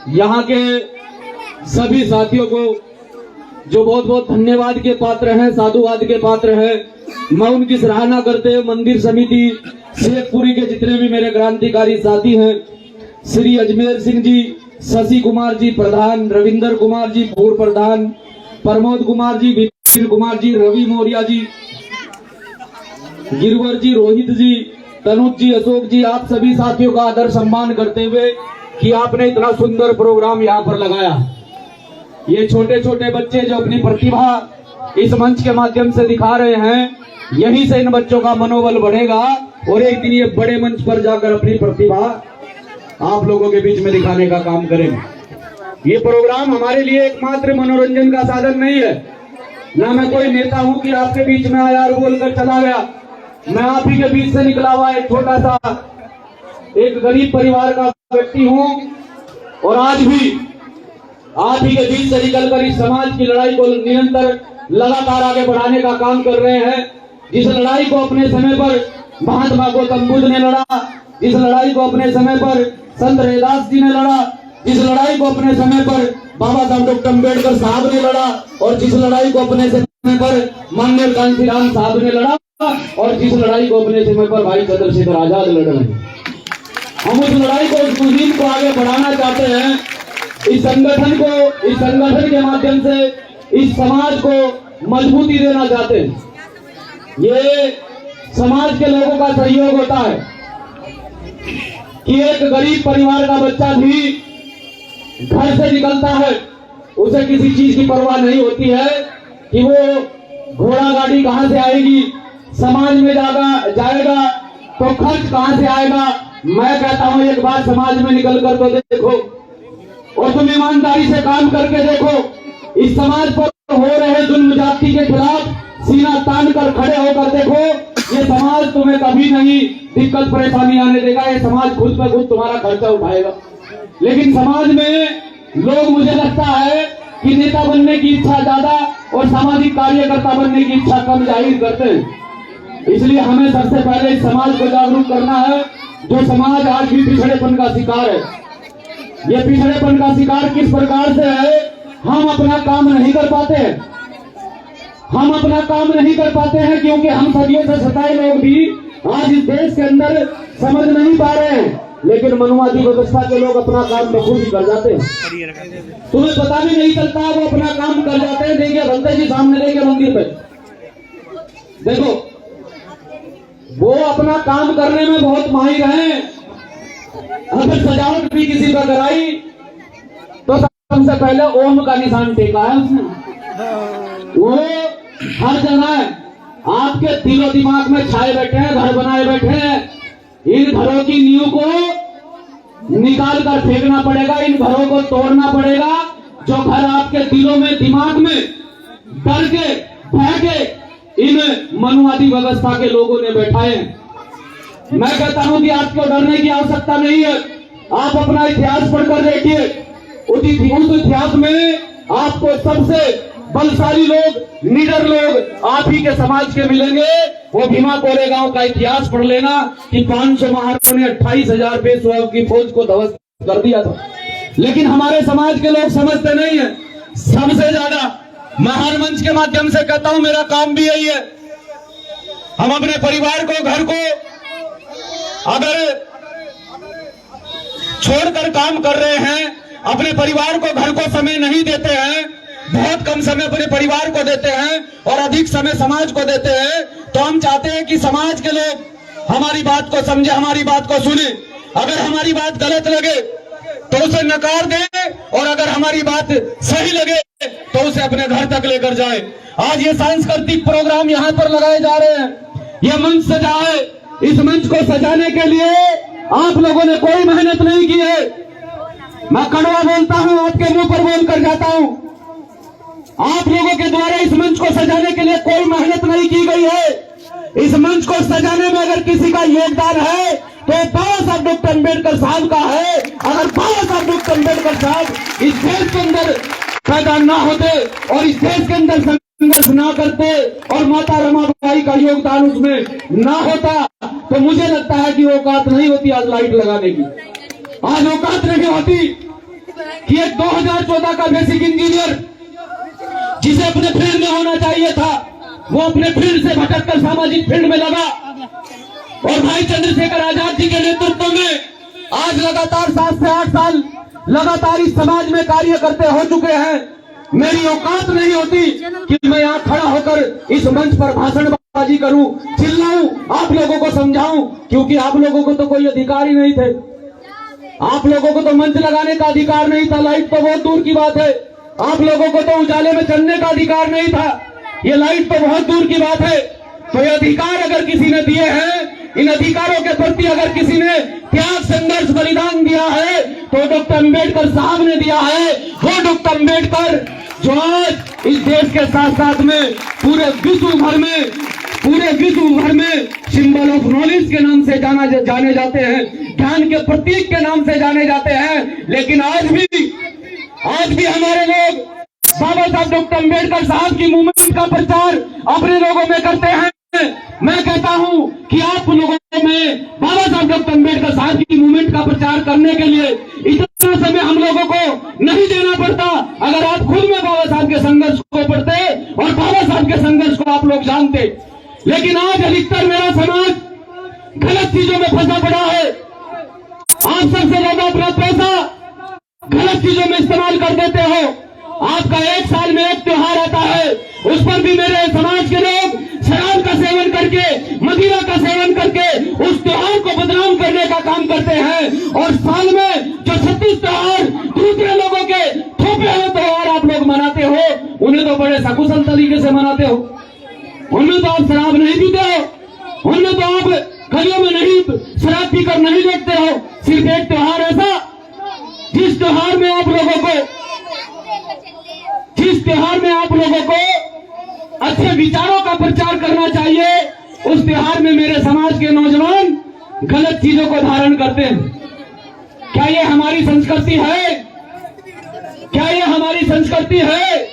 यहाँ के सभी साथियों को जो बहुत बहुत धन्यवाद के पात्र हैं, साधुवाद के पात्र हैं। मैं उनकी सराहना करते हुए मंदिर समिति शेखपुरी के जितने भी मेरे क्रांतिकारी साथी हैं, श्री अजमेर सिंह जी, शशि कुमार जी प्रधान, रविंदर कुमार जी पूर्व प्रधान, प्रमोद कुमार जी, विपिन कुमार जी, रवि मौर्य जी, गिरवर जी, रोहित जी, तनुज जी, अशोक जी, आप सभी साथियों का आदर सम्मान करते हुए कि आपने इतना सुंदर प्रोग्राम यहाँ पर लगाया। ये छोटे छोटे बच्चे जो अपनी प्रतिभा इस मंच के माध्यम से दिखा रहे हैं, यहीं से इन बच्चों का मनोबल बढ़ेगा और एक दिन ये बड़े मंच पर जाकर अपनी प्रतिभा आप लोगों के बीच में दिखाने का काम करेंगे। ये प्रोग्राम हमारे लिए एकमात्र मनोरंजन का साधन नहीं है। ना मैं कोई नेता हूं कि आपके बीच में आया और बोलकर चला गया। मैं आप ही के बीच से निकला हुआ एक छोटा सा एक गरीब परिवार का व्यक्ति हूं और आज भी आप ही के बीच से निकलकर इस समाज की लड़ाई को निरंतर लगातार आगे बढ़ाने का काम कर रहे हैं। जिस लड़ाई को अपने समय पर महात्मा गौतम बुद्ध ने लड़ा, जिस लड़ाई को अपने समय पर संत रैदास जी ने लड़ा, जिस लड़ाई को अपने समय पर बाबा साहब डॉक्टर अम्बेडकर साहब ने लड़ा और जिस लड़ाई को अपने समय पर माननीय कांशीराम साहब ने लड़ा और जिस लड़ाई को अपने समय पर भाई चंद्रशेखर आजाद लड़ रहे हैं, हम उस लड़ाई को, उस मुहिम को आगे बढ़ाना चाहते हैं। इस संगठन के माध्यम से इस समाज को मजबूती देना चाहते हैं। ये समाज के लोगों का सहयोग होता है कि एक गरीब परिवार का बच्चा भी घर से निकलता है, उसे किसी चीज की परवाह नहीं होती है कि वो घोड़ा गाड़ी कहां से आएगी, समाज में जाएगा तो खर्च कहां से आएगा। मैं कहता हूं एक बार समाज में निकल कर तो देखो और तुम ईमानदारी से काम करके देखो। इस समाज पर हो रहे जुल्म जाति के खिलाफ सीना तान कर खड़े होकर देखो। ये समाज तुम्हें कभी नहीं दिक्कत परेशानी आने देगा। ये समाज खुद पर खुद तुम्हारा खर्चा उठाएगा। लेकिन समाज में लोग, मुझे लगता है कि नेता बनने की इच्छा ज्यादा और सामाजिक कार्यकर्ता बनने की इच्छा कम जाहिर करते हैं। इसलिए हमें सबसे पहले इस समाज को जागरूक करना है जो समाज आज भी पिछड़ेपन का शिकार है। ये पिछड़ेपन का शिकार किस प्रकार से है, हम अपना काम नहीं कर पाते हैं। हम अपना काम नहीं कर पाते हैं क्योंकि हम सदियों से सताए लोग भी आज इस देश के अंदर समझ नहीं पा रहे हैं। लेकिन मनुवादी व्यवस्था के लोग अपना काम बखूबी कर जाते हैं। तुम्हें पता भी नहीं चलता, वो अपना काम कर जाते हैं। देखिए भंते जी सामने लेके मंदिर पे देखो, वो अपना काम करने में बहुत माहिर हैं। अगर सजावट भी किसी का कराई तो सबसे पहले ओम का निशान टेका है उसने। वो हर जगह आपके दिलो दिमाग में छाए बैठे हैं, घर बनाए बैठे हैं। इन घरों की नींव को निकाल कर फेंकना पड़ेगा, इन घरों को तोड़ना पड़ेगा। जो घर आपके दिलों में, दिमाग में डर के बह के इन मनुवादी व्यवस्था के लोगों ने बैठाए। मैं कहता हूं कि आपको डरने की आवश्यकता नहीं है। आप अपना इतिहास पढ़कर देखिए, उस इतिहास में आपको सबसे बलशाली लोग, निडर लोग आप ही के समाज के मिलेंगे। वो भीमा कोरेगांव का इतिहास पढ़ लेना कि 500 महारों ने 28,000 पेशवाओं की फौज को ध्वस्त कर दिया था। लेकिन हमारे समाज के लोग समझते नहीं है। सबसे ज्यादा मैं हर मंच के माध्यम से कहता हूं, मेरा काम भी यही है। हम अपने परिवार को, घर को अगर छोड़कर काम कर रहे हैं, अपने परिवार को, घर को समय नहीं देते हैं, बहुत कम समय अपने परिवार को देते हैं और अधिक समय समाज को देते हैं, तो हम चाहते हैं कि समाज के लोग हमारी बात को समझे, हमारी बात को सुने। अगर हमारी बात गलत लगे तो उसे नकार दें और अगर हमारी बात सही लगे तो उसे अपने घर तक लेकर जाए। आज ये सांस्कृतिक प्रोग्राम यहाँ पर लगाए जा रहे हैं, ये मंच सजा है। इस मंच को सजाने के लिए आप लोगों ने कोई मेहनत नहीं की है। मैं कड़वा बोलता हूं, आपके मुंह पर बोल कर जाता हूं। आप लोगों के द्वारा इस मंच को सजाने के लिए कोई मेहनत नहीं की गई है। इस मंच को सजाने में अगर किसी का योगदान है तो बाबा साहब डॉक्टर अम्बेडकर साहब का है। अगर बाबा साहब डॉक्टर अम्बेडकर साहब इस देश के अंदर पैदा ना होते और इस देश के अंदर संघर्ष ना करते और माता रमाबाई का योगदान उसमें ना होता तो मुझे लगता है कि औकात नहीं होती आज लाइट लगाने की, आज औकात नहीं होती। कि एक 2014 का बेसिक इंजीनियर जिसे अपने फील्ड में होना चाहिए था, वो अपने फील्ड से भटककर सामाजिक फील्ड में लगा। और भाई चंद्रशेखर आजाद जी के नेतृत्व में आज लगातार 7 से 8 साल लगातार इस समाज में कार्य करते हो चुके हैं। मेरी औकात नहीं होती कि मैं यहाँ खड़ा होकर इस मंच पर भाषणबाजी करूं, चिल्लाऊं, आप लोगों को समझाऊं, क्योंकि आप लोगों को तो कोई अधिकार ही नहीं थे। आप लोगों को तो मंच लगाने का अधिकार नहीं था, लाइट तो बहुत दूर की बात है। आप लोगों को तो उजाले में चलने का अधिकार नहीं था, ये लाइट तो बहुत दूर की बात है। तो ये अधिकार अगर किसी ने दिए हैं, इन अधिकारों के प्रति अगर किसी ने त्याग, संघर्ष, बलिदान दिया है तो डॉक्टर अम्बेडकर साहब ने दिया है। वो डॉक्टर अम्बेडकर जो आज इस देश के साथ साथ में पूरे विश्व भर में सिंबल ऑफ नॉलेज के नाम से जाने जाते हैं, ज्ञान के प्रतीक के नाम से जाने जाते हैं। लेकिन आज भी हमारे लोग बाबा साहब डॉक्टर अम्बेडकर साहब की मूवमेंट का प्रचार अपने लोगों में करते हैं। मैं कहता हूं कि आप लोगों में बाबा साहब डॉक्टर अम्बेडकर साहब की मूवमेंट का प्रचार करने के लिए इतना समय हम लोगों को नहीं देना पड़ता अगर आप खुद में बाबा साहब के संघर्ष को पढ़ते और बाबा साहब के संघर्ष को आप लोग जानते। लेकिन आज अधिकतर मेरा समाज गलत चीजों में फंसा पड़ा है। आप सबसे ज्यादा अपना पैसा गलत चीजों में इस्तेमाल कर देते हो। आपका एक साल में एक त्योहार आता है, उस पर भी मेरे समाज के लोग शराब का सेवन करके, मदिरा का सेवन करके उस त्योहार को बदनाम करने का काम करते हैं। और साल में जो 36 त्योहार दूसरे लोगों के थोपे हुए त्योहार आप लोग मनाते हो, उन्हें तो बड़े सकुशल तरीके से मनाते हो। उनमें तो आप शराब नहीं पीते हो, उनमें तो आप गलियों में नहीं शराब पीकर नहीं देखते हो। सिर्फ एक त्योहार ऐसा जिस त्योहार में आप लोगों को अच्छे विचारों का प्रचार करना चाहिए, उस त्योहार में मेरे समाज के नौजवान गलत चीजों को धारण करते हैं। क्या ये हमारी संस्कृति है? क्या ये हमारी संस्कृति है?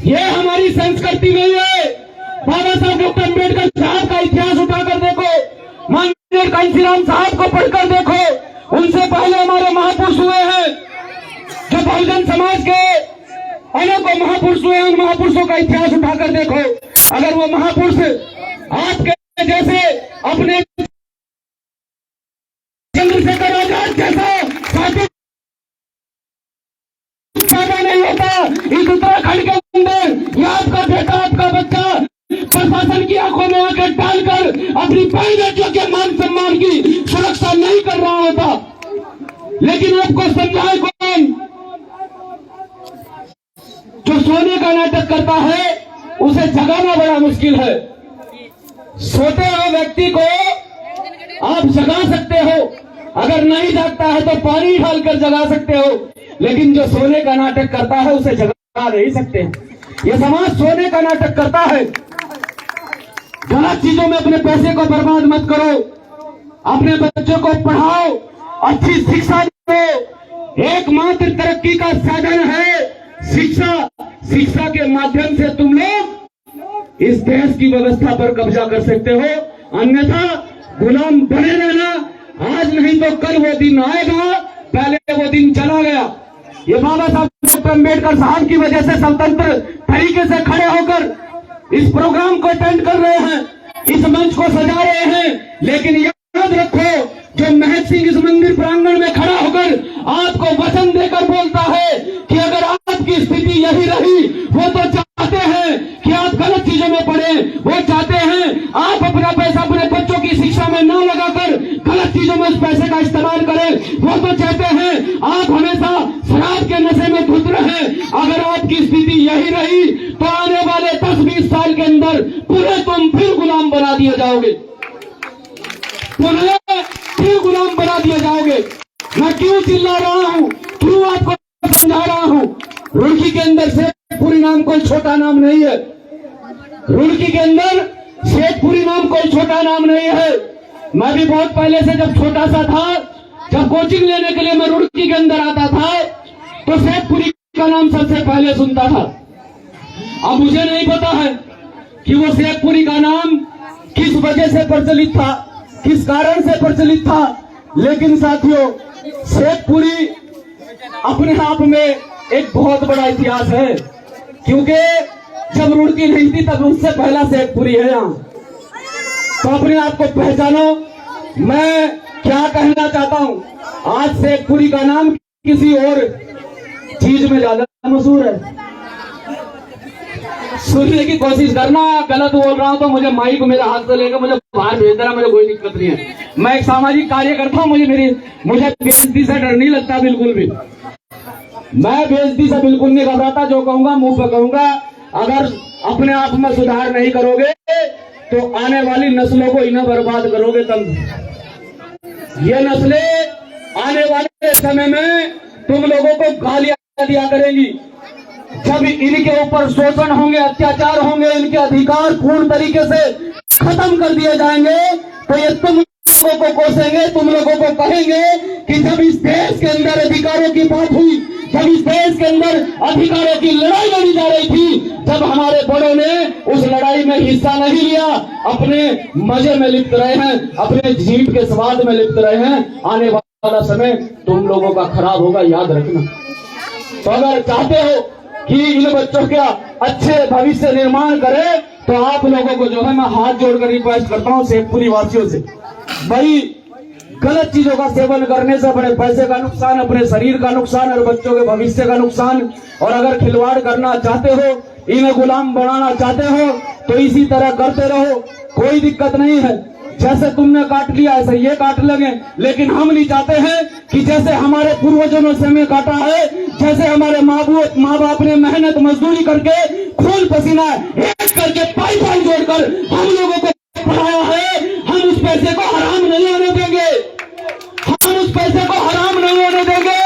ये हमारी संस्कृति नहीं है। बाबा साहब डॉक्टर अम्बेडकर साहब का इतिहास उठाकर देखो, माननीय कांशीराम साहब को पढ़कर देखो। उनसे पहले हमारे महापुरुष हुए हैं, जो बहुजन समाज के अनेकों महापुरुष हुए, उन महापुरुषों का इतिहास उठाकर देखो। अगर वो महापुरुष आपके जैसे अपने चंद्रशेखर आजाद जैसा साथी पैदा नहीं होता इस उत्तराखंड के अंदर, या आपका बेटा, आपका बच्चा प्रशासन की आंखों में आकर डालकर अपनी बहन बेटियों के मान सम्मान की सुरक्षा नहीं कर रहा होता। लेकिन आपको समझाए कौन? जो सोने का नाटक करता है उसे जगाना बड़ा मुश्किल है। सोते हुए व्यक्ति को आप जगा सकते हो, अगर नहीं जागता है तो पानी डालकर जगा सकते हो, लेकिन जो सोने का नाटक करता है उसे जगा नहीं सकते। ये समाज सोने का नाटक करता है। गलत चीजों में अपने पैसे को बर्बाद मत करो, अपने बच्चों को पढ़ाओ, अच्छी शिक्षा दो। एकमात्र तरक्की का साधन है शिक्षा। शिक्षा के माध्यम से तुम लोग इस देश की व्यवस्था पर कब्जा कर सकते हो, अन्यथा गुलाम बने रहना। आज नहीं तो कल वो दिन आएगा, पहले वो दिन चला गया। ये बाबा साहब डॉक्टर अम्बेडकर साहब की वजह से स्वतंत्र तरीके से खड़े होकर इस प्रोग्राम को अटेंड कर रहे हैं, इस मंच को सजा रहे हैं। लेकिन याद रखो, जो महत सिंह इस मंदिर प्रांगण में खड़ा होकर आपको वचन देकर बोलता है कि अगर आपकी स्थिति यही रही, वो तो चाहते हैं कि आप गलत चीजों में पड़े, वो चाहते हैं आप अपना पैसा अपने बच्चों की शिक्षा में न लगाकर गलत चीजों में उस पैसे का इस्तेमाल करें। वो तो चाहते हैं आप हमेशा शराब के नशे में धुत रहे। अगर आपकी स्थिति यही रही तो आने वाले 10-20 साल के अंदर पूरे तुम फिर गुलाम बना दिए जाओगे, पुनः फिर गुलाम बना दिए जाओगे। मैं क्यों चिल्ला रहा हूँ, क्यों आपको समझा रहा हूँ? रुड़की के अंदर शेखपुरी नाम कोई छोटा नाम नहीं है। रुड़की के अंदर शेखपुरी नाम कोई छोटा नाम नहीं है। मैं भी बहुत पहले से जब छोटा सा था, जब कोचिंग लेने के लिए मैं रुड़की के अंदर आता था, तो शेखपुरी का नाम सबसे पहले सुनता था। अब मुझे नहीं पता है कि वो शेखपुरी का नाम किस वजह से प्रचलित था, किस कारण से प्रचलित था। लेकिन साथियों, शेखपुरी अपने आप में एक बहुत बड़ा इतिहास है, क्योंकि जब रुड़की नहीं थी तब उससे पहला शेखपुरी है यहाँ। तो अपने आप को पहचानो। मैं क्या कहना चाहता हूँ, आज शेखपुरी का नाम किसी और चीज में ज्यादा मशहूर है। सुनने की कोशिश करना, गलत बोल रहा हूं तो मुझे माइक मेरे हाथ से लेकर मुझे बाहर भेज देना, मुझे कोई दिक्कत नहीं है। मैं एक सामाजिक कार्यकर्ता हूं, मुझे बेइज्जती से डर नहीं लगता बिल्कुल भी। मैं बेइज्जती से बिल्कुल नहीं घबराता, जो कहूंगा मुंह पे कहूंगा। अगर अपने आप में सुधार नहीं करोगे तो आने वाली नस्लों को इन्हें बर्बाद करोगे। तब ये नस्लें आने वाले समय में तुम लोगों को गालियां दिया करेंगी। जब इनके ऊपर शोषण होंगे, अत्याचार होंगे, इनके अधिकार पूर्ण तरीके से खत्म कर दिए जाएंगे, तो ये तुम लोगों को कोसेंगे, तुम लोगों को कहेंगे कि जब इस देश के अंदर अधिकारों की बात हुई, जब इस देश के अंदर अधिकारों की लड़ाई लड़ी जा रही थी, जब हमारे बड़ों ने उस लड़ाई में हिस्सा नहीं लिया, अपने मजे में लिप्त रहे हैं, अपने जीत के स्वाद में लिप्त रहे हैं, आने वाला समय तुम लोगों का खराब होगा, याद रखना। तो अगर चाहते हो कि इन बच्चों का अच्छे भविष्य निर्माण करे, तो आप लोगों को जो है मैं हाथ जोड़कर रिक्वेस्ट करता हूं शेखपुरी वासियों से, भाई गलत चीजों का सेवन करने से अपने पैसे का नुकसान, अपने शरीर का नुकसान और बच्चों के भविष्य का नुकसान। और अगर खिलवाड़ करना चाहते हो, इन्हें गुलाम बनाना चाहते हो, तो इसी तरह करते रहो, कोई दिक्कत नहीं है। जैसे तुमने काट लिया ऐसे ये काट लेंगे, लेकिन हम नहीं चाहते हैं कि जैसे हमारे पूर्वजों ने समय काटा है, जैसे हमारे माँ बाप ने मेहनत मजदूरी करके खून पसीना एक करके पाई जोड़कर हम लोगों को पढ़ाया है, हम उस पैसे को हराम नहीं होने देंगे। हम उस पैसे को हराम नहीं होने देंगे,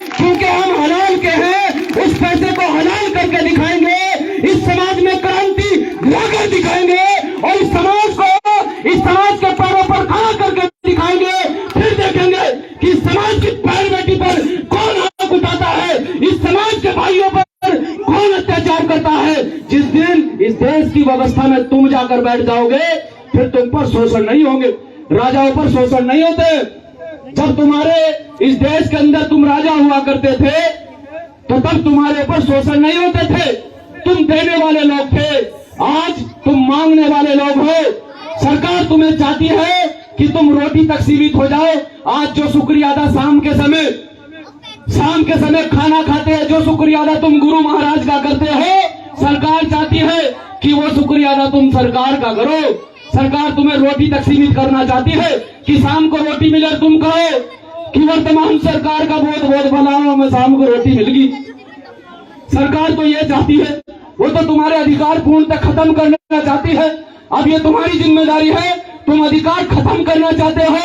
क्योंकि हम हलाल के हैं। उस पैसे को हलाल करके दिखाएंगे, इस समाज में क्रांति लाकर दिखाएंगे और इस समाज के पैरों पर खड़ा करके दिखाएंगे। फिर देखेंगे कि समाज की पैर बेटी पर कौन आंख उठाता है, इस समाज के भाइयों पर कौन अत्याचार करता है। जिस दिन इस देश की व्यवस्था में तुम जाकर बैठ जाओगे, फिर तुम पर शोषण नहीं होंगे, राजाओं पर शोषण नहीं होते। जब तुम्हारे इस देश के अंदर तुम राजा हुआ करते थे, तो तब तुम्हारे ऊपर शोषण नहीं होते थे, तुम देने वाले लोग थे। आज तुम मांगने वाले लोग हो। सरकार तुम्हें चाहती है कि तुम रोटी तक सीमित हो जाओ। आज जो शुक्रिया अदा शाम के समय खाना खाते हैं, जो शुक्रिया अदा तुम गुरु महाराज का करते हो, सरकार चाहती है कि वो शुक्रिया अदा तुम सरकार का करो। सरकार तुम्हें रोटी तक सीमित करना चाहती है कि शाम को रोटी मिले तुम कहो कि वर्तमान सरकार का बहुत बहुत भला हो, मैं शाम को रोटी मिल गई। सरकार तो ये चाहती है, वो तो तुम्हारे अधिकार पूर्ण तक खत्म करना चाहती है। अब ये तुम्हारी जिम्मेदारी है, तुम अधिकार खत्म करना चाहते हो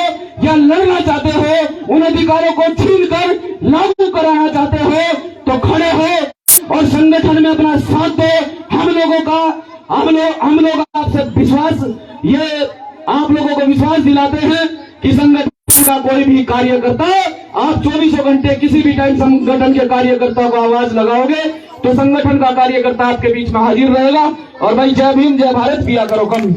या लड़ना चाहते हो, उन अधिकारों को छीन कर लागू कराना चाहते हो, तो खड़े हो और संगठन में अपना साथ दो। हम लोग आपसे विश्वास, ये आप लोगों को विश्वास दिलाते हैं कि संगठन का कोई भी कार्यकर्ता, आप 24 घंटे किसी भी टाइम संगठन के कार्यकर्ता को आवाज लगाओगे तो संगठन का कार्यकर्ता आपके बीच में हाजिर रहेगा। और भाई जय भीम जय भारत किया करो कम।